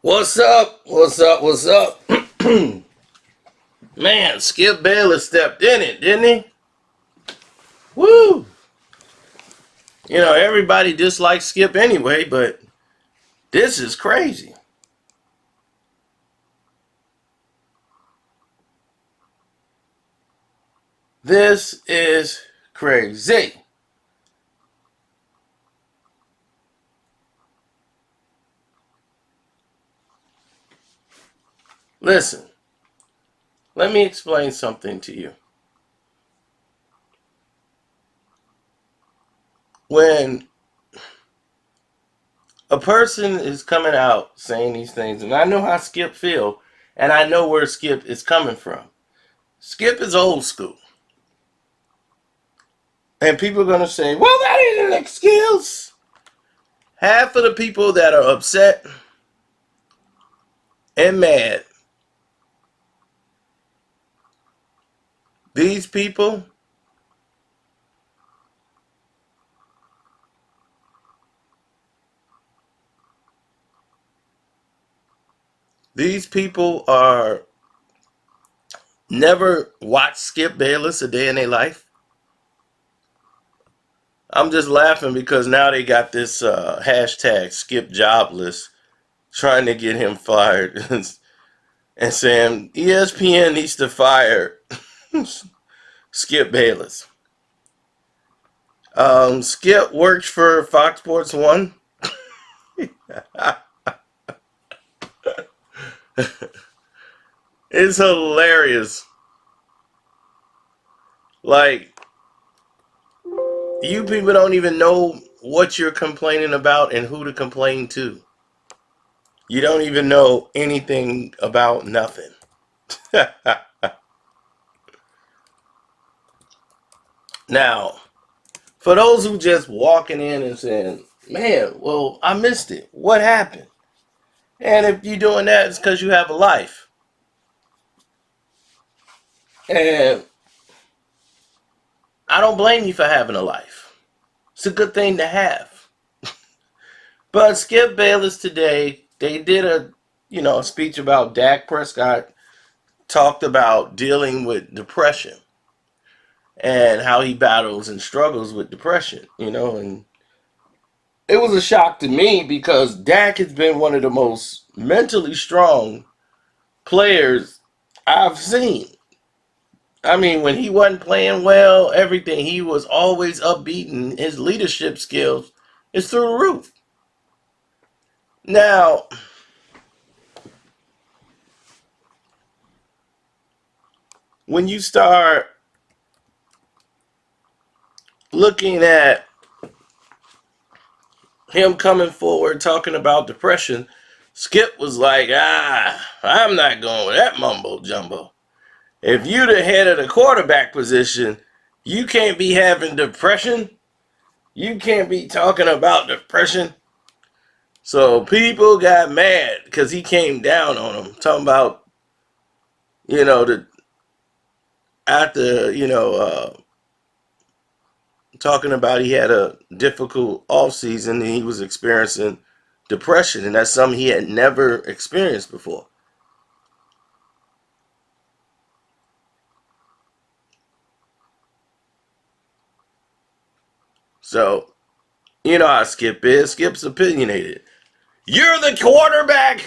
What's up? What's up? What's up? Man, Skip Bayless stepped in it, didn't he? Woo! You know, everybody dislikes Skip anyway, but this is crazy. This is crazy. Listen, let me explain something to you. When a person is coming out saying these things, and I know how Skip feel, and I know where Skip is coming from. Skip is old school. And people are going to say, well, that ain't an excuse. Half of the people that are upset and mad, these people, these people are never watched Skip Bayless a day in their life. I'm just laughing because now they got this hashtag Skip Jobless trying to get him fired and saying ESPN needs to fire Skip Bayless. Skip works for Fox Sports 1. It's hilarious. Like, you people don't even know what you're complaining about and who to complain to. You don't even know anything about nothing. Now, for those who just walking in and saying, man, well, I missed it. What happened? And if you're doing that, it's because you have a life. And I don't blame you for having a life. It's a good thing to have. But Skip Bayless today, they did a speech about Dak Presscott, talked about dealing with depression and how he battles and struggles with depression, and it was a shock to me because Dak has been one of the most mentally strong players I've seen. I mean, when he wasn't playing well, everything, he was always upbeat and his leadership skills is through the roof. Now, when you start looking at him coming forward talking about depression, Skip was like, I'm not going with that mumbo jumbo. If you the head of the quarterback position, you can't be having depression. You can't be talking about depression. So people got mad because he came down on them, talking about, the after, talking about he had a difficult off season and he was experiencing depression, and that's something he had never experienced before. So, you know how Skip is. Skip's opinionated. You're the quarterback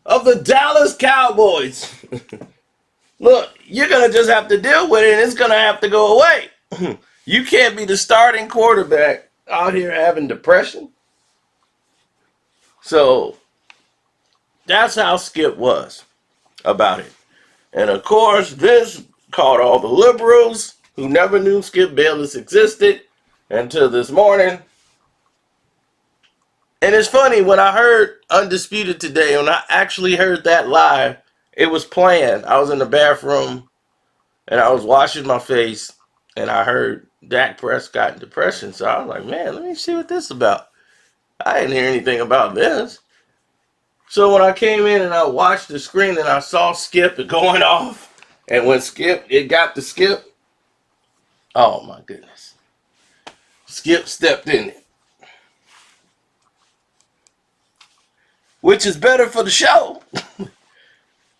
of the Dallas Cowboys. Look, you're going to just have to deal with it and it's going to have to go away. You can't be the starting quarterback out here having depression. So that's how Skip was about it. And of course, this caught all the liberals who never knew Skip Bayless existed until this morning. And it's funny, when I heard Undisputed today, when I actually heard that live, it was playing. I was in the bathroom and I was washing my face and I heard Dak Prescott depression. So I was like, man, let me see what this is about. I didn't hear anything about this. So when I came in and I watched the screen and I saw Skip going off, and when it got to Skip, oh my goodness. Skip stepped in it. which is better for the show.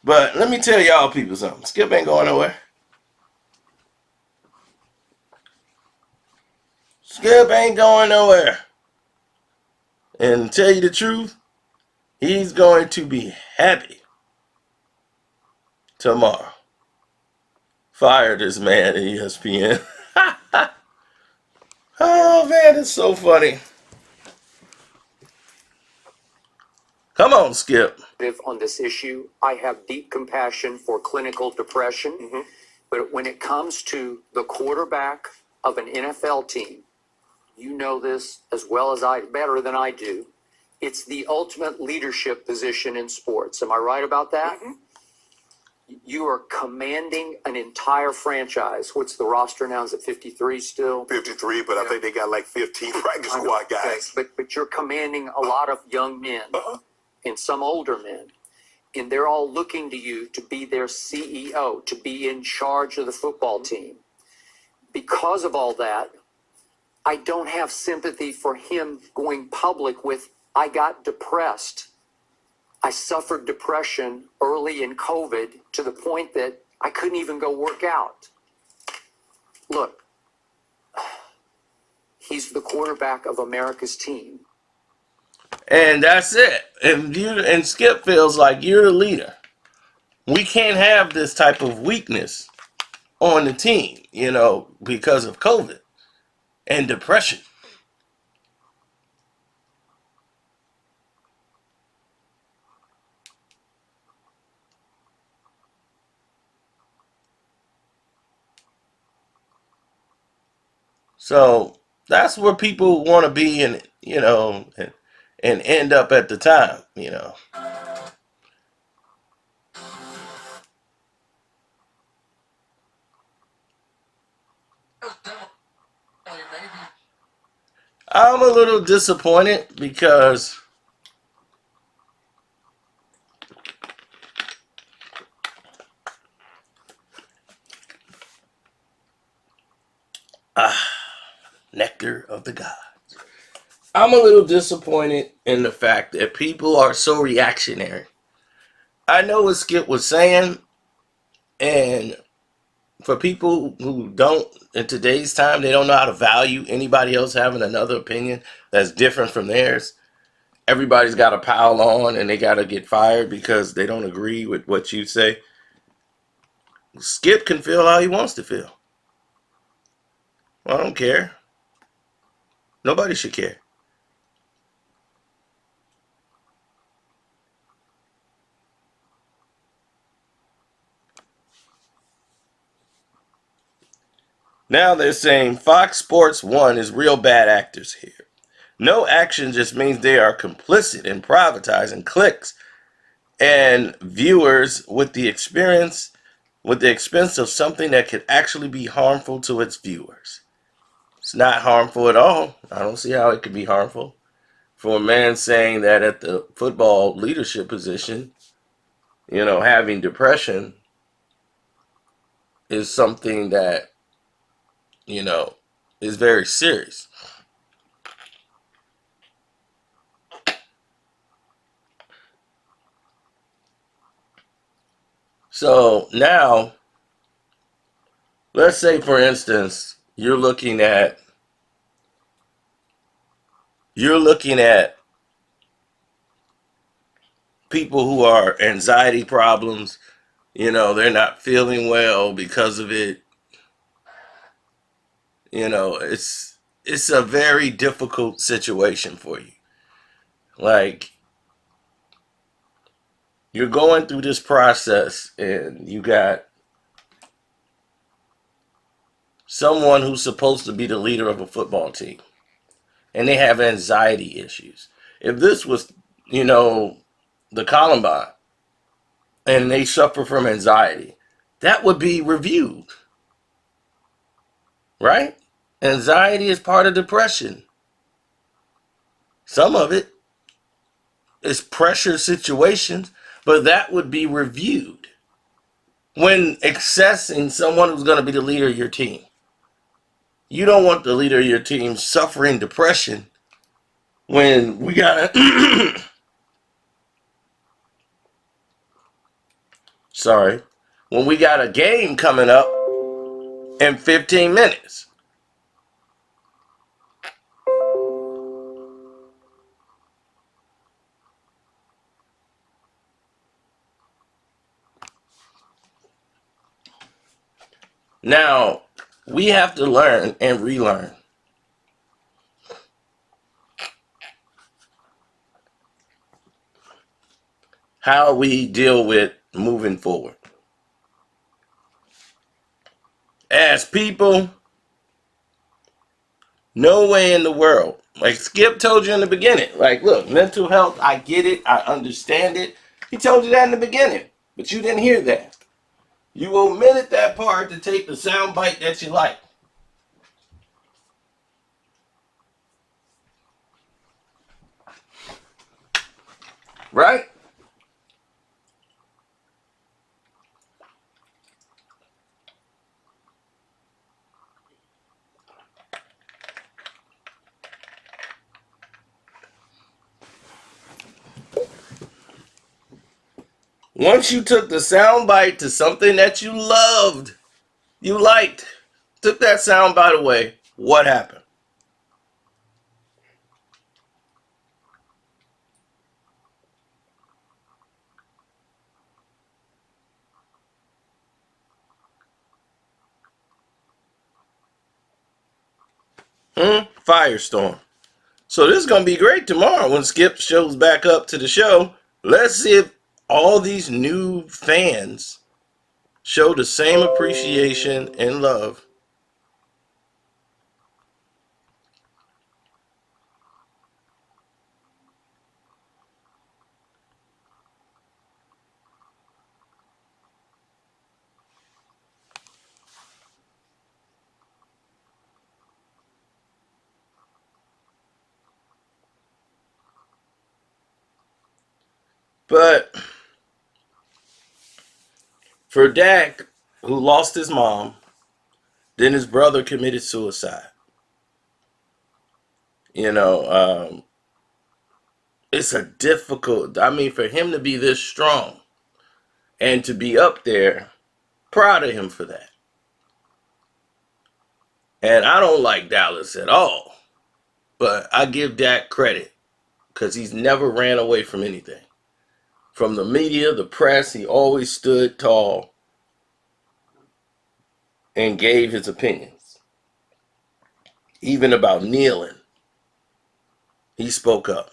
But let me tell y'all people something. Skip ain't going nowhere. Skip ain't going nowhere. And to tell you the truth, he's going to be happy tomorrow. Fire this man at ESPN. Oh man, it's so funny. Come on, Skip. On this issue, I have deep compassion for clinical depression. But when it comes to the quarterback of an NFL team, you know this as well as better than I do. It's the ultimate leadership position in sports. Am I right about that? You are commanding an entire franchise. What's the roster now? Is it 53 still? 53, but I think they got like 15 practice squad guys. Okay. But you're commanding a lot of young men and some older men. And they're all looking to you to be their CEO, to be in charge of the football team. Because of all that, I don't have sympathy for him going public with, I got depressed. I suffered depression early in COVID to the point that I couldn't even go work out. Look, he's the quarterback of America's team. And that's it. And Skip feels like you're the leader. We can't have this type of weakness on the team, because of COVID and depression. So that's where people want to be and end up at the time. I'm a little disappointed because nectar of the gods. I'm a little disappointed in the fact that people are so reactionary. I know what Skip was saying, and for people who don't, in today's time, they don't know how to value anybody else having another opinion that's different from theirs. Everybody's got to pile on and they got to get fired because they don't agree with what you say. Skip can feel how he wants to feel. I don't care. Nobody should care. Now they're saying Fox Sports 1 is real bad actors here. No action just means they are complicit in privatizing clicks and viewers with the expense of something that could actually be harmful to its viewers. It's not harmful at all. I don't see how it could be harmful. For a man saying that at the football leadership position, having depression is something that, is very serious. So now, let's say, for instance, you're looking at people who are anxiety problems. They're not feeling well because of it. It's a very difficult situation for you. Like, you're going through this process and you got someone who's supposed to be the leader of a football team and they have anxiety issues. If this was, the Columbine and they suffer from anxiety, that would be reviewed, right? Anxiety is part of depression. Some of it is pressure situations, but that would be reviewed when accessing someone who's going to be the leader of your team. You don't want the leader of your team suffering depression when we got Sorry. When we got a game coming up in 15 minutes. Now, we have to learn and relearn how we deal with moving forward. As people, no way in the world. Like Skip told you in the beginning. Like, look, mental health, I get it. I understand it. He told you that in the beginning. But you didn't hear that. You omitted that part to take the sound bite that you like. Right? Once you took the sound bite to something that you loved, you liked, took that sound bite away, what happened? Firestorm. So this is going to be great tomorrow when Skip shows back up to the show. Let's see if all these new fans show the same appreciation and love. But for Dak, who lost his mom, then his brother committed suicide. You know, it's a difficult, I mean, for him to be this strong and to be up there, proud of him for that. And I don't like Dallas at all, but I give Dak credit because he's never ran away from anything. From the media, the press, he always stood tall and gave his opinions. Even about kneeling, he spoke up.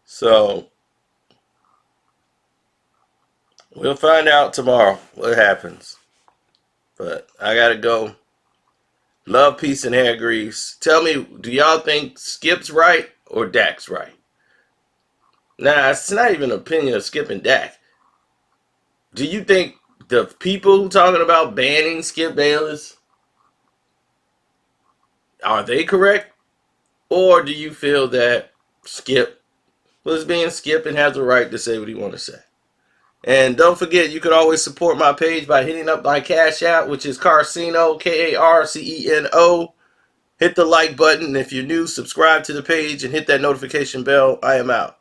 So we'll find out tomorrow what happens. But I gotta go. Love, peace, and hair grease. Tell me, do y'all think Skip's right or Dak's right? Nah, it's not even an opinion of Skip and Dak. Do you think the people talking about banning Skip Bayless, are they correct? Or do you feel that Skip was being Skip and has the right to say what he want to say? And don't forget, you can always support my page by hitting up my Cash App, which is Carceno, Karceno. Hit the like button. If you're new, subscribe to the page and hit that notification bell. I am out.